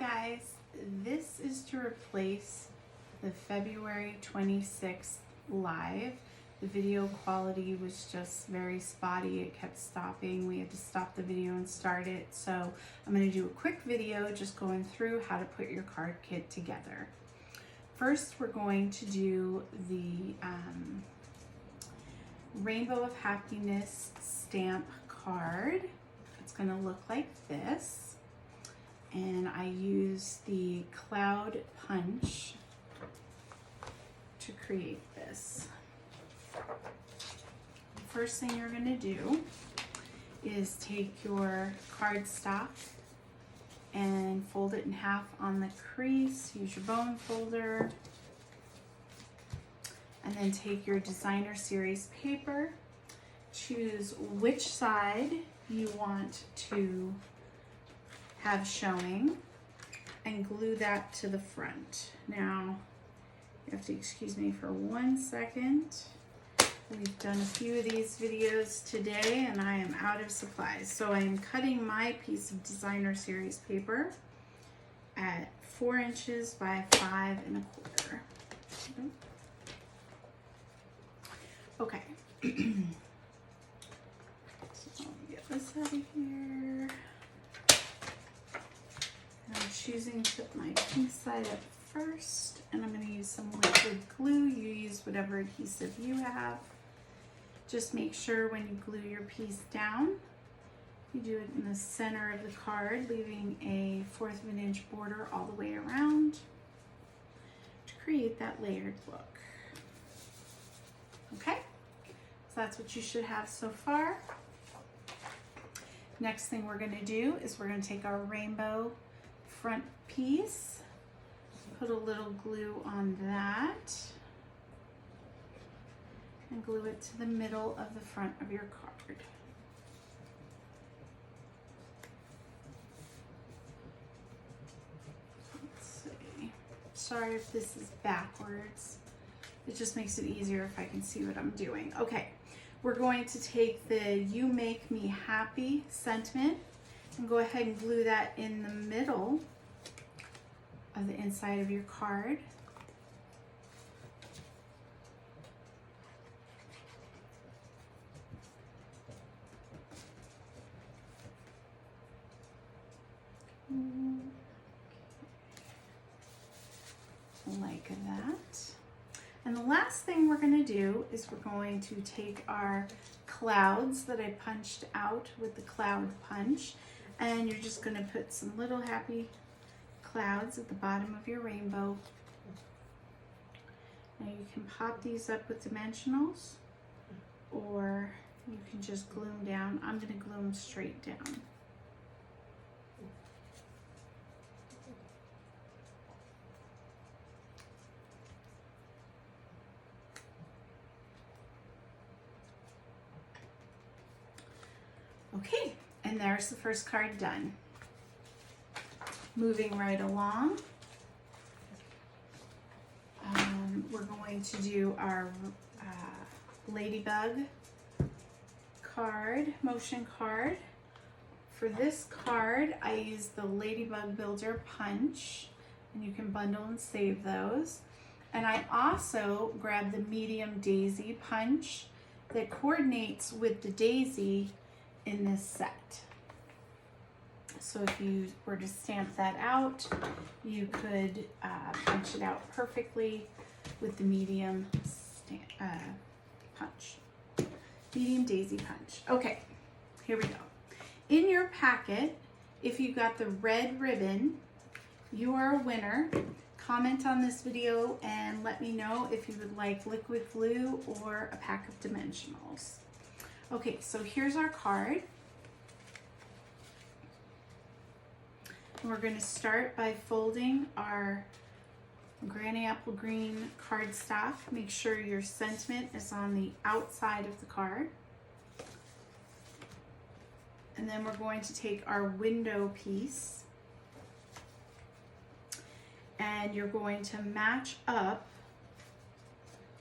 guys, this is to replace the February 26th live. The video quality was just very spotty. It kept stopping. We had to stop the video and start it. So I'm going to do a quick video just going through how to put your card kit together. First, we're going to do the Rainbow of Happiness stamp card. It's going to look like this. And I use the Cloud Punch to create this. First thing you're going to do is take your cardstock and fold it in half on the crease. Use your bone folder. And then take your Designer Series paper. Choose which side you want to have showing and glue that to the front. Now, you have to excuse me for 1 second. We've done a few of these videos today and I am out of supplies. So I'm cutting my piece of Designer Series paper at 4 inches by 5 1/4. Okay. So let me get this out of here. I'm choosing to put my pink side up first, and I'm going to use some liquid glue. You use whatever adhesive you have. Just make sure when you glue your piece down, you do it in the center of the card, leaving a 1/4 of an inch border all the way around to create that layered look. Okay, so that's what you should have so far. Next thing we're going to do is we're going to take our rainbow front piece, put a little glue on that, and glue it to the middle of the front of your card. Let's see. Sorry if this is backwards. It just makes it easier if I can see what I'm doing. Okay, we're going to take the You Make Me Happy sentiment and go ahead and glue that in the middle of the inside of your card. Like that. And the last thing we're going to do is we're going to take our clouds that I punched out with the Cloud Punch, and you're just going to put some little happy clouds at the bottom of your rainbow. Now you can pop these up with dimensionals, or you can just glue them down. I'm going to glue them straight down. Okay, and there's the first card done. Moving right along, we're going to do our Ladybug card, motion card. For this card, I use the Ladybug Builder Punch, and you can bundle and save those. And I also grabbed the medium Daisy Punch that coordinates with the daisy in this set. So if you were to stamp that out, you could punch it out perfectly with the medium punch. Medium Daisy Punch. Okay, here we go. In your packet, if you got the red ribbon, you are a winner. Comment on this video and let me know if you would like liquid glue or a pack of dimensionals. Okay, so here's our card. We're going to start by folding our Granny Apple Green cardstock. Make sure your sentiment is on the outside of the card. And then we're going to take our window piece and you're going to match up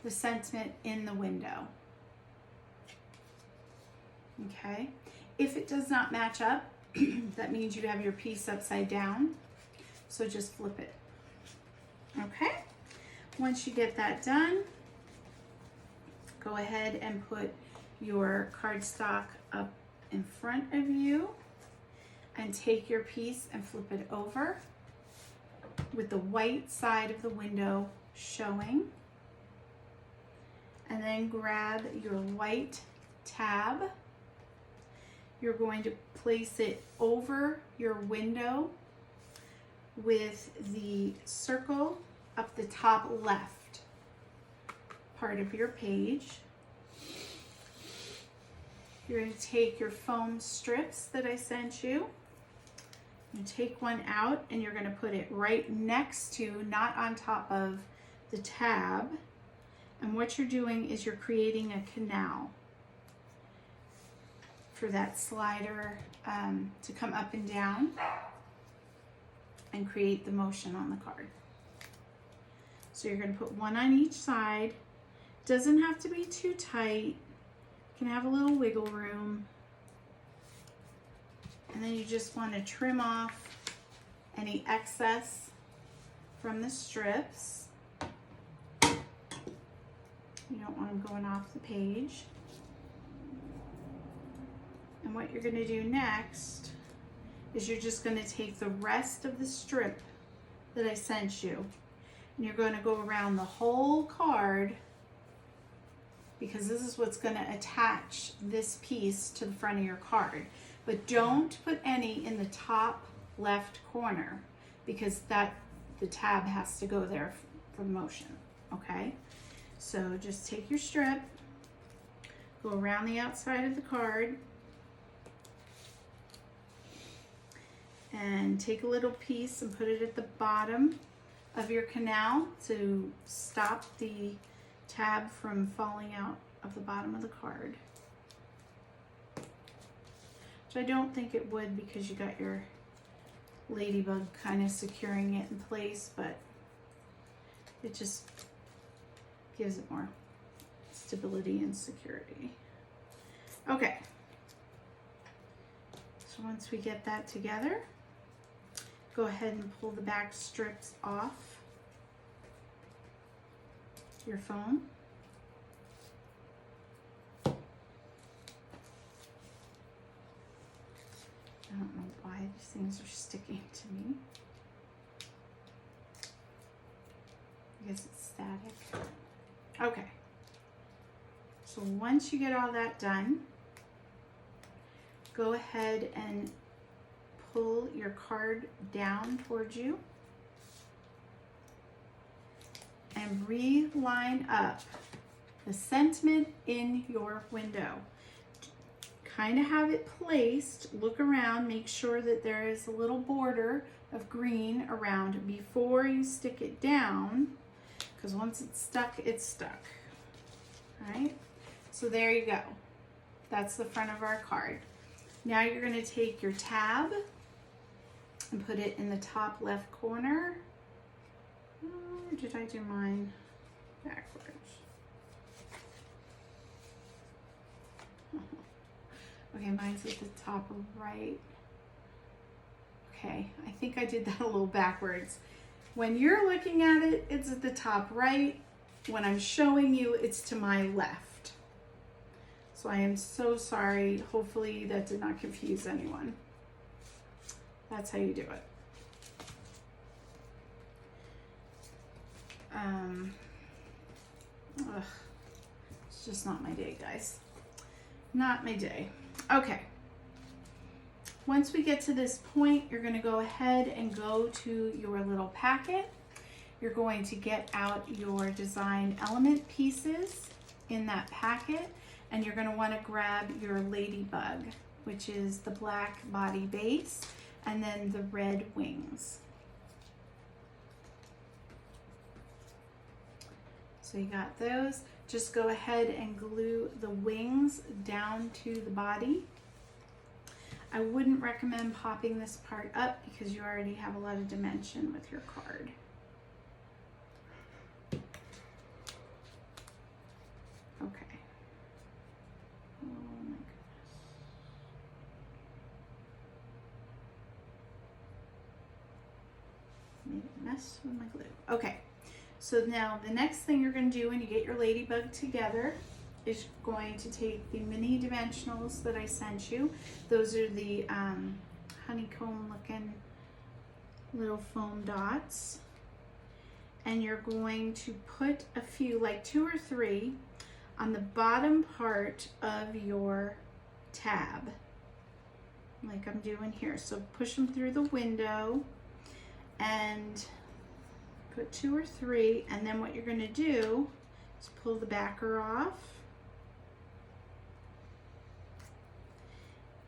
the sentiment in the window. Okay, if it does not match up, that means you have your piece upside down. So just flip it. Okay, once you get that done, go ahead and put your cardstock up in front of you and take your piece and flip it over with the white side of the window showing. And then grab your white tab. You're going to place it over your window with the circle up the top left part of your page. You're going to take your foam strips that I sent you. You take one out and you're going to put it right next to, not on top of, the tab. And what you're doing is you're creating a canal for that slider to come up and down and create the motion on the card. So you're going to put one on each side. Doesn't have to be too tight. You can have a little wiggle room. And then you just want to trim off any excess from the strips. You don't want them going off the page. And what you're going to do next is you're just going to take the rest of the strip that I sent you, and you're going to go around the whole card, because this is what's going to attach this piece to the front of your card. But don't put any in the top left corner, because the tab has to go there for the motion, okay? So just take your strip, go around the outside of the card, and take a little piece and put it at the bottom of your canal to stop the tab from falling out of the bottom of the card. Which I don't think it would, because you got your ladybug kind of securing it in place, but it just gives it more stability and security. Okay, so once we get that together, go ahead and pull the back strips off your foam. I don't know why these things are sticking to me. I guess it's static. Okay. So once you get all that done, go ahead and pull your card down towards you and reline up the sentiment in your window. Kind of have it placed, look around, make sure that there is a little border of green around before you stick it down, because once it's stuck, it's stuck. All right, so there you go. That's the front of our card. Now you're going to take your tab and put it in the top left corner. Or did I do mine backwards? Okay, mine's at the top right. Okay, I think I did that a little backwards. When you're looking at it, it's at the top right. When I'm showing you, it's to my left. So I am so sorry. Hopefully that did not confuse anyone. That's how you do it. It's just not my day, guys. Not my day. Okay. Once we get to this point, you're going to go ahead and go to your little packet. You're going to get out your design element pieces in that packet, and you're going to want to grab your ladybug, which is the black body base, and then the red wings. So you got those. Just go ahead and glue the wings down to the body. I wouldn't recommend popping this part up because you already have a lot of dimension with your card. Okay. Oh my goodness. made a mess with my glue. Okay, so now the next thing you're going to do when you get your ladybug together is going to take the mini dimensionals that I sent you. Those are the honeycomb looking little foam dots. And you're going to put a few, like 2 or 3, on the bottom part of your tab, like I'm doing here. So push them through the window and put 2 or 3, and then what you're going to do is pull the backer off,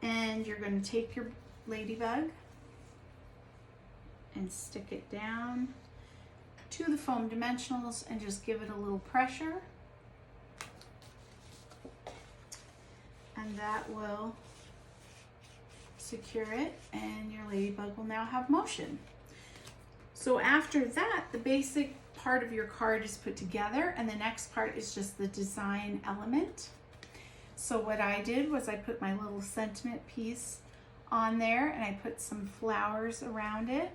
and you're going to take your ladybug and stick it down to the foam dimensionals and just give it a little pressure, and that will secure it, and your ladybug will now have motion. So after that, the basic part of your card is put together, and the next part is just the design element. So what I did was I put my little sentiment piece on there, and I put some flowers around it.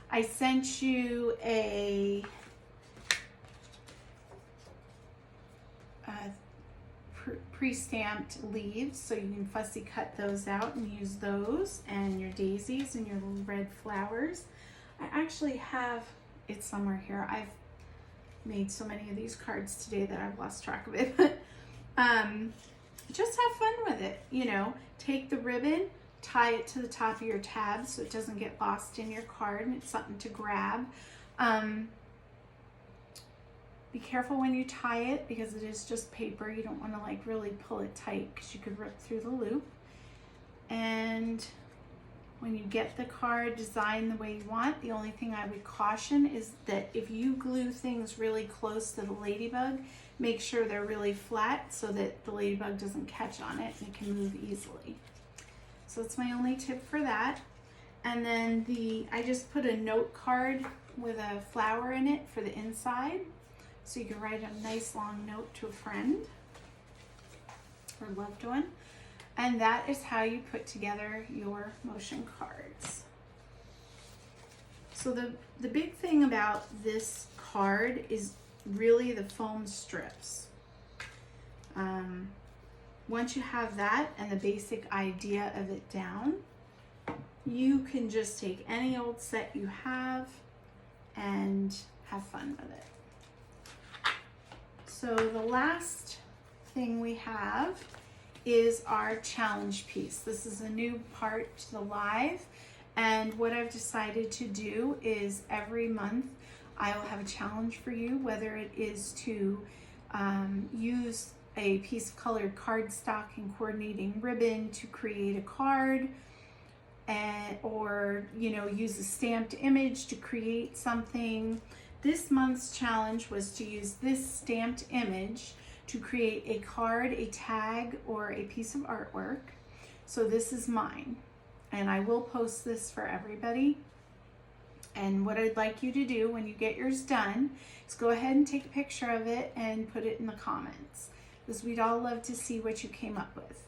I sent you a pre-stamped leaves, so you can fussy cut those out and use those, and your daisies and your little red flowers. I actually have it somewhere here. I've made so many of these cards today that I've lost track of it. But just have fun with it, you know. Take the ribbon, tie it to the top of your tab so it doesn't get lost in your card, and it's something to grab. Be careful when you tie it because it is just paper. You don't want to like really pull it tight because you could rip through the loop. And when you get the card designed the way you want, the only thing I would caution is that if you glue things really close to the ladybug, make sure they're really flat so that the ladybug doesn't catch on it and it can move easily. So that's my only tip for that. And then I just put a note card with a flower in it for the inside. So you can write a nice long note to a friend or loved one. And that is how you put together your motion cards. So the big thing about this card is really the foam strips. Once you have that and the basic idea of it down, you can just take any old set you have and have fun with it. So the last thing we have is our challenge piece. This is a new part to the live, and what I've decided to do is every month I will have a challenge for you, whether it is to use a piece of colored cardstock and coordinating ribbon to create a card, or use a stamped image to create something. This month's challenge was to use this stamped image to create a card, a tag, or a piece of artwork. So this is mine, and I will post this for everybody. And what I'd like you to do when you get yours done is go ahead and take a picture of it and put it in the comments, because we'd all love to see what you came up with.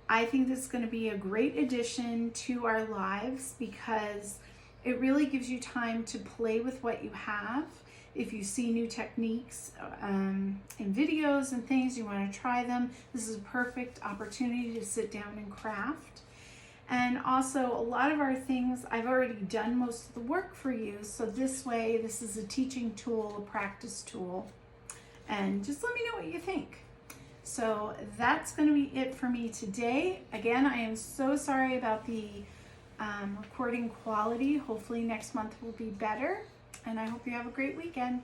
I think this is going to be a great addition to our lives because it really gives you time to play with what you have. If you see new techniques in videos and things, you want to try them, this is a perfect opportunity to sit down and craft. And also, a lot of our things, I've already done most of the work for you, so this way, this is a teaching tool, a practice tool, and just let me know what you think. So that's going to be it for me today. Again, I am so sorry about the recording quality. Hopefully next month will be better, and I hope you have a great weekend.